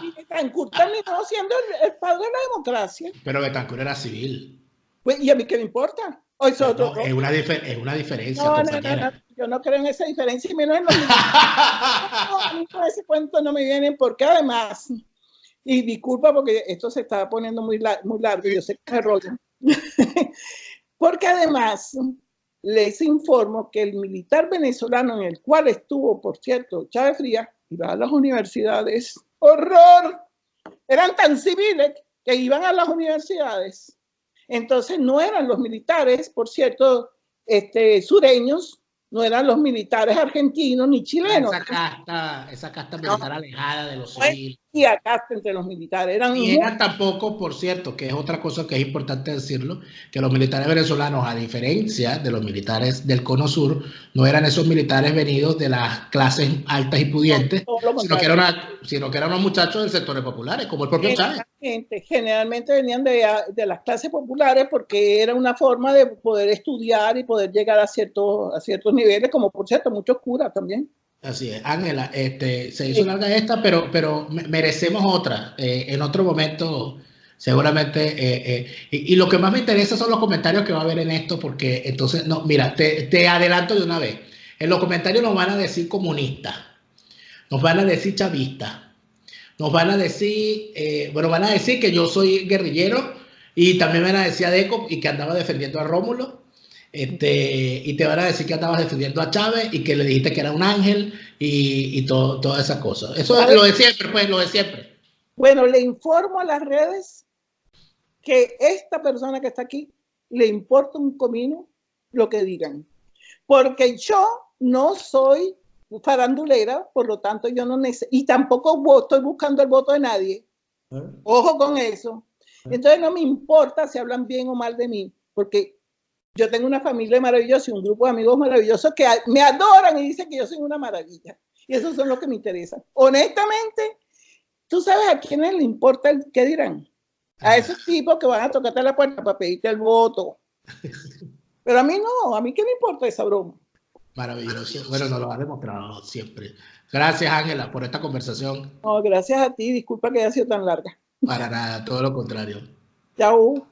Y Betancourt terminó siendo el padre de la democracia. Pero Betancourt era civil. Pues, ¿y a mí qué me importa? Es una diferencia. No, yo no creo en esa diferencia, y menos en los a mí con ese cuento no me vienen, porque además, y disculpa porque esto se está poniendo muy largo, yo sé que es rollo, porque además les informo que el militar venezolano en el cual estuvo, por cierto, Chávez Frías, iba a las universidades. ¡Horror! Eran tan civiles que iban a las universidades. Entonces no eran los militares, por cierto, sureños, no eran los militares argentinos ni chilenos. Esa casta militar alejada de los civiles. Y a casta entre los militares. Y eran tampoco, por cierto, que es otra cosa que es importante decirlo, que los militares venezolanos, a diferencia de los militares del Cono Sur, no eran esos militares venidos de las clases altas y pudientes, sino que eran unos muchachos del sectores populares, como el propio Chávez. Generalmente venían de las clases populares porque era una forma de poder estudiar y poder llegar a ciertos niveles, como por cierto muchos curas también. Así es, Ángela, se hizo larga esta, pero merecemos otra en otro momento, seguramente. Y lo que más me interesa son los comentarios que va a haber en esto, porque entonces, no, mira, te adelanto de una vez. En los comentarios nos van a decir comunistas, nos van a decir chavistas, nos van a decir, van a decir que yo soy guerrillero y también van a decir Adeco y que andaba defendiendo a Rómulo. y te van a decir que andabas defendiendo a Chávez y que le dijiste que era un ángel y todas esas cosas. Eso es ¿Sabes? lo de siempre, pues, lo de siempre. Bueno, le informo a las redes que esta persona que está aquí le importa un comino lo que digan. Porque yo no soy farandulera, por lo tanto yo no necesito, y tampoco estoy buscando el voto de nadie. Ojo con eso. Entonces no me importa si hablan bien o mal de mí, porque yo tengo una familia maravillosa y un grupo de amigos maravillosos que me adoran y dicen que yo soy una maravilla. Y esos son los que me interesan. Honestamente, ¿tú sabes a quiénes le importa el qué dirán? A esos tipos que van a tocarte la puerta para pedirte el voto. Pero a mí no, a mí qué me importa esa broma. Maravilloso. Bueno, nos lo has demostrado siempre. Gracias, Ángela, por esta conversación. No, gracias a ti, disculpa que haya sido tan larga. Para nada, todo lo contrario. Chao.